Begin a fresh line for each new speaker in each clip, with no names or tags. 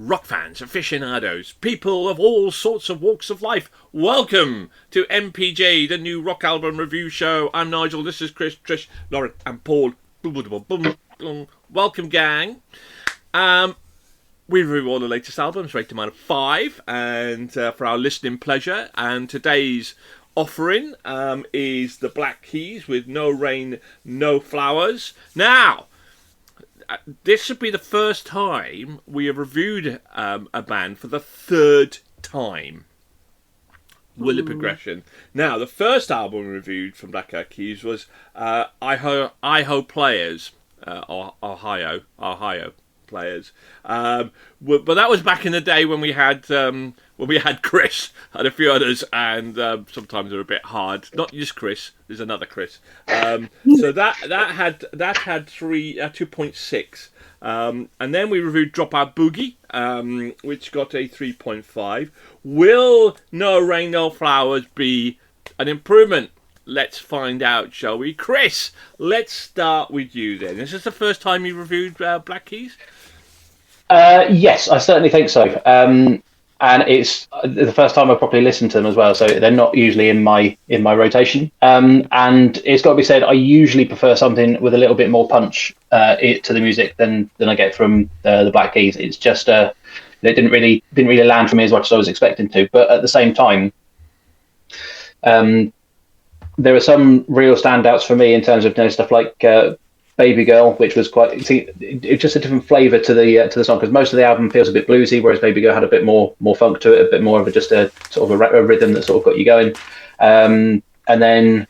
rock fans, aficionados, people of all sorts of walks of life. Welcome to MPJ, the new rock album review show. I'm Nigel, this is Chris, Trish, Lauren and Paul. Welcome, gang. We review all the latest albums, rate them out of 5, and for our listening pleasure. And today's offering is the Black Keys with No Rain, No Flowers. Now, this should be the first time we have reviewed a band for the third time. Will it progression? Now, the first album we reviewed from Black Keys was Ohio Players, Ohio Players. But that was back in the day when we had Chris and a few others, and sometimes they're a bit hard. Not just Chris. There's another Chris. So that had 2.6. And then we reviewed Dropout Boogie, which got a 3.5. Will No Rain No Flowers be an improvement? Let's find out, shall we? Chris, let's start with you then. Is this the first time you reviewed Black Keys?
Yes, I certainly think so. And it's the first time I properly listened to them as well, so they're not usually in my rotation. And it's got to be said, I usually prefer something with a little bit more punch to the music than I get from the Black Keys. It's just it didn't really land for me as much as I was expecting to. But at the same time, there are some real standouts for me in terms of stuff like Baby Girl, which was it's just a different flavour to the song, because most of the album feels a bit bluesy, whereas Baby Girl had a bit more funk to it, a bit more of just a sort of a rhythm that sort of got you going. And then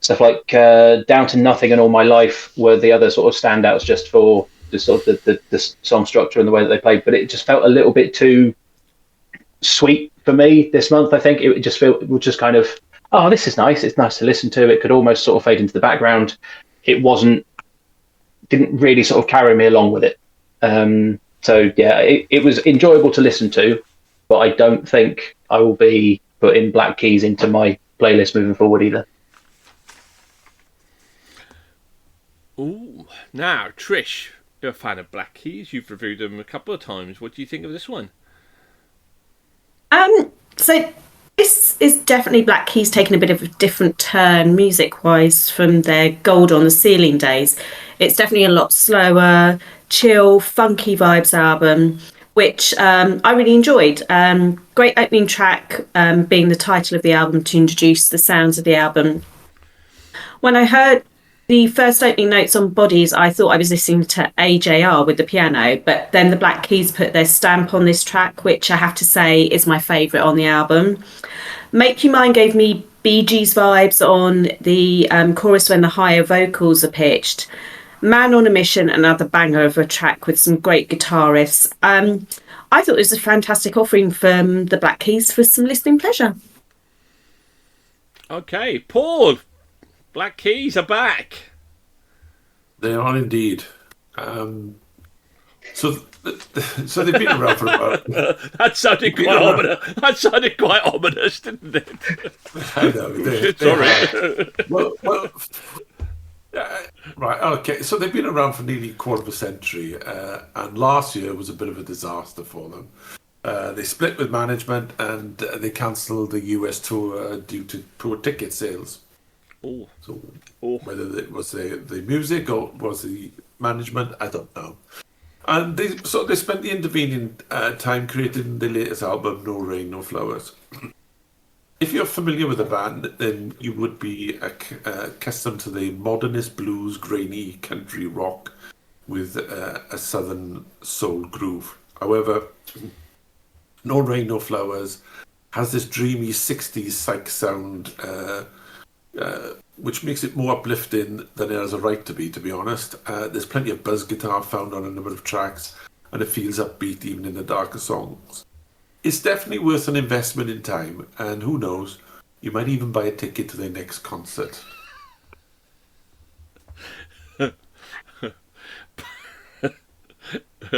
stuff like Down to Nothing and All My Life were the other sort of standouts, just for the sort of the song structure and the way that they played. But it just felt a little bit too sweet for me this month. I think it just kind of, oh, this is nice. It's nice to listen to. It could almost sort of fade into the background. It didn't really sort of carry me along with it. So yeah, it was enjoyable to listen to, but I don't think I will be putting Black Keys into my playlist moving forward either.
Ooh, now Trish, you're a fan of Black Keys. You've reviewed them a couple of times. What do you think of this one?
So this is definitely Black Keys taking a bit of a different turn music-wise from their Gold on the Ceiling days. It's definitely a lot slower, chill, funky vibes album, which I really enjoyed. Great opening track, being the title of the album to introduce the sounds of the album. When I heard the first opening notes on Bodies, I thought I was listening to AJR with the piano, but then the Black Keys put their stamp on this track, which I have to say is my favourite on the album. Make You Mine gave me Bee Gees vibes on the chorus when the higher vocals are pitched. Man on a Mission, another banger of a track with some great guitar riffs. I thought it was a fantastic offering from the Black Keys for some listening pleasure.
Okay, Paul, Black Keys are back.
They are indeed. So they've been around for about...
That sounded quite ominous. That sounded quite ominous, didn't it?
I know.
Sorry.
Well, right, okay. So they've been around for nearly a quarter of a century, and last year was a bit of a disaster for them. They split with management, and they cancelled the US tour due to poor ticket sales.
Oh.
So whether it was the music or was the management, I don't know. And they spent the intervening time creating the latest album, No Rain, No Flowers. If you're familiar with the band, then you would be accustomed to the modernist blues, grainy country rock with a southern soul groove. However, No Rain, No Flowers has this dreamy 60s psych sound, which makes it more uplifting than it has a right to be honest. There's plenty of buzz guitar found on a number of tracks, and it feels upbeat even in the darker songs. It's definitely worth an investment in time, and who knows, you might even buy a ticket to their next concert.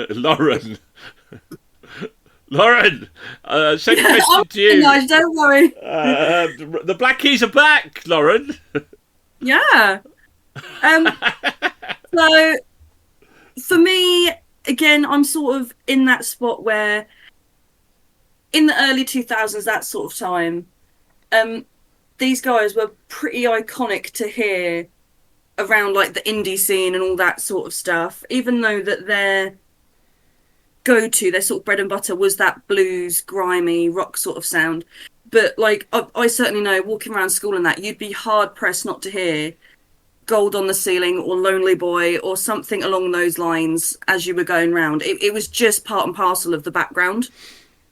Lauren, same question to you.
No, don't worry.
The Black Keys are back, Lauren.
Yeah. So for me, again, I'm sort of in that spot where in the early 2000s, that sort of time, these guys were pretty iconic to hear around like the indie scene and all that sort of stuff, even though that their go-to, their sort of bread and butter was that blues, grimy, rock sort of sound. But like, I certainly know, walking around school and that, you'd be hard-pressed not to hear Gold on the Ceiling or Lonely Boy or something along those lines as you were going round. It was just part and parcel of the background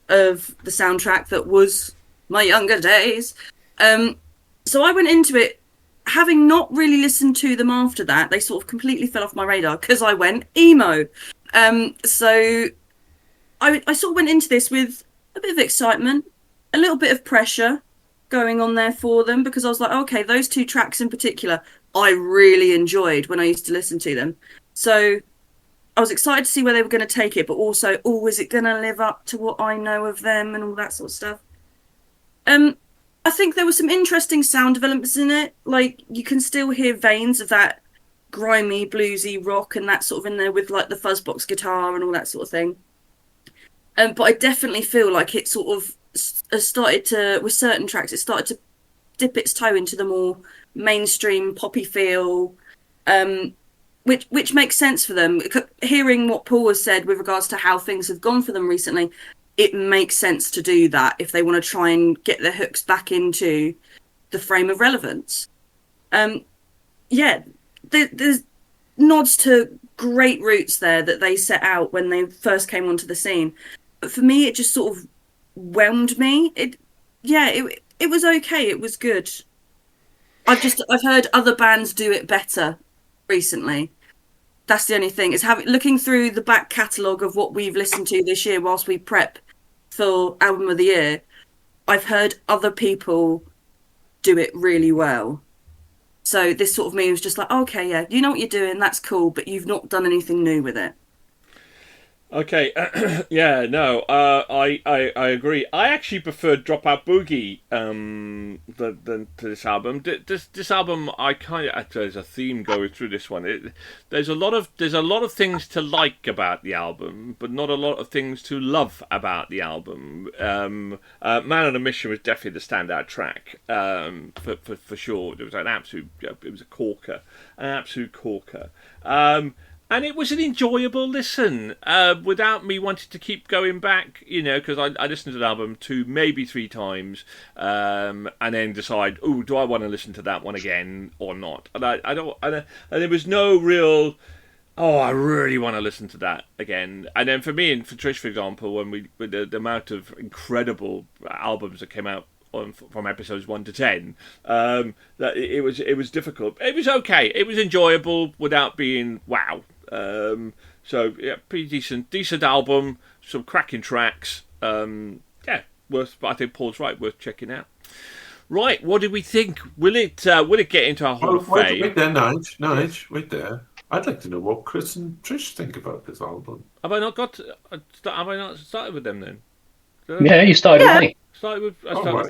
of the soundtrack that was my younger days. So I went into it having not really listened to them after that. They sort of completely fell off my radar because I went emo. So I sort of went into this with a bit of excitement, a little bit of pressure going on there for them, because I was like, okay, those two tracks in particular, I really enjoyed when I used to listen to them. So I was excited to see where they were going to take it, but also, is it going to live up to what I know of them and all that sort of stuff? I think there were some interesting sound developments in it. Like, you can still hear veins of that grimy, bluesy rock and that sort of in there with like the fuzzbox guitar and all that sort of thing. But I definitely feel like it sort of started to, with certain tracks, it started to dip its toe into the more mainstream poppy feel, which makes sense for them. Hearing what Paul has said with regards to how things have gone for them recently, it makes sense to do that if they want to try and get their hooks back into the frame of relevance. There's nods to great roots there that they set out when they first came onto the scene. But for me, it just sort of whelmed me. It was okay. It was good. I've heard other bands do it better recently. That's the only thing. It's looking through the back catalogue of what we've listened to this year whilst we prep for Album of the Year. I've heard other people do it really well. So this sort of me was just like, okay, yeah, you know what you're doing, that's cool, but you've not done anything new with it.
Okay, I agree. I actually preferred Dropout Boogie than to this album. This album, I kind of, there's a theme going through this one. There's a lot of things to like about the album, but not a lot of things to love about the album. Man on a Mission was definitely the standout track, for sure. It was an absolute corker. And it was an enjoyable listen, without me wanting to keep going back, because I listened to the album 2, maybe 3 times, and then decide, do I want to listen to that one again or not? And and there was no real, I really want to listen to that again. And then for me and for Trish, for example, with the amount of incredible albums that came out from episodes 1 to 10, that it was difficult. It was okay. It was enjoyable without being wow. So yeah, pretty decent album, some cracking tracks. Worth. I think Paul's right. Worth checking out. Right, what do we think? Will it get into our Hall of Fame?
Wait there, Nige, wait there. I'd like to know what Chris and Trish think about this album.
Have I not started with them then?
Yeah, you started with me.
Right.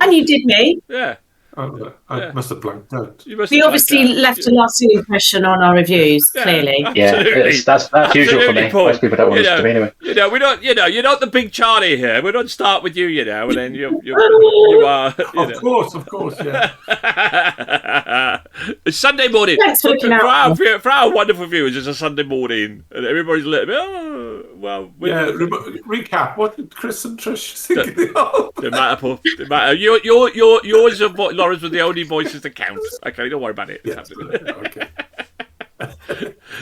And you did me.
Yeah.
I must have blanked out.
We obviously left a lasting impression on our reviews, clearly.
Yeah, that's usual for me.
Paul.
Most people don't want to listen to me anyway.
We don't. You're not the big Charlie here. We don't start with you, and then you are.
Of course, yeah.
It's Sunday morning.
Thanks for looking out.
For our wonderful viewers, it's a Sunday morning, and everybody's a little bit.
Recap. What did Chris and Trish think of the album?
Don't matter, Paul. Don't matter. Yours and Laura's were the only voices that count. Okay, don't worry about it.
Yeah, okay.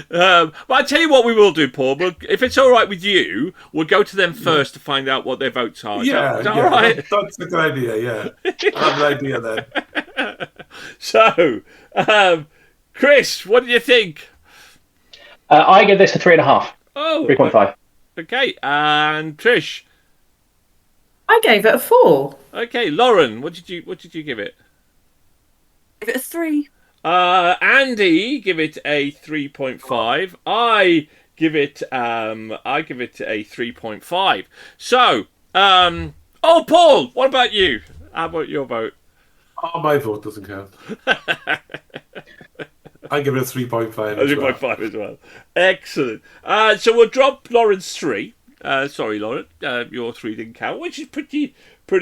But I tell you what we will do, Paul. If it's all right with you, we'll go to them first to find out what their votes are. Is that all right?
That's a good idea, yeah. I have an idea then.
So, Chris, what do you think?
I give this a 3.5. 3.5.
Okay, and Trish?
I gave it a 4.
Okay, Lauren, what did you give it?
Give it a 3.
Andy, give it a 3.5. I give it a 3.5. So, Paul, what about you? How about your vote?
Oh, my vote doesn't count. I give it a 3.5
A
as well.
3.5 as well. Excellent. So we'll drop Lauren's 3. Sorry, Lauren, your 3 didn't count, which is pretty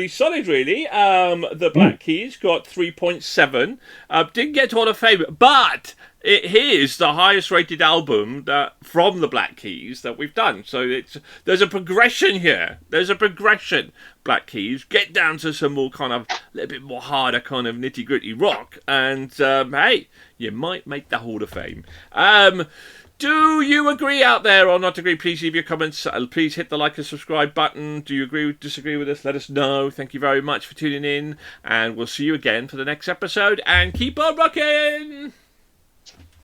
solid, really. The Black Keys got 3.7. Didn't get to Hall of Fame, but here's the highest rated album from the Black Keys that we've done. So there's a progression here. There's a progression. Black Keys get down to some more kind of little bit more harder kind of nitty gritty rock, and hey, you might make the Hall of Fame. Do you agree out there or not agree? Please leave your comments. Please hit the like and subscribe button. Do you agree or disagree with us? Let us know. Thank you very much for tuning in, and we'll see you again for the next episode. And keep on rocking!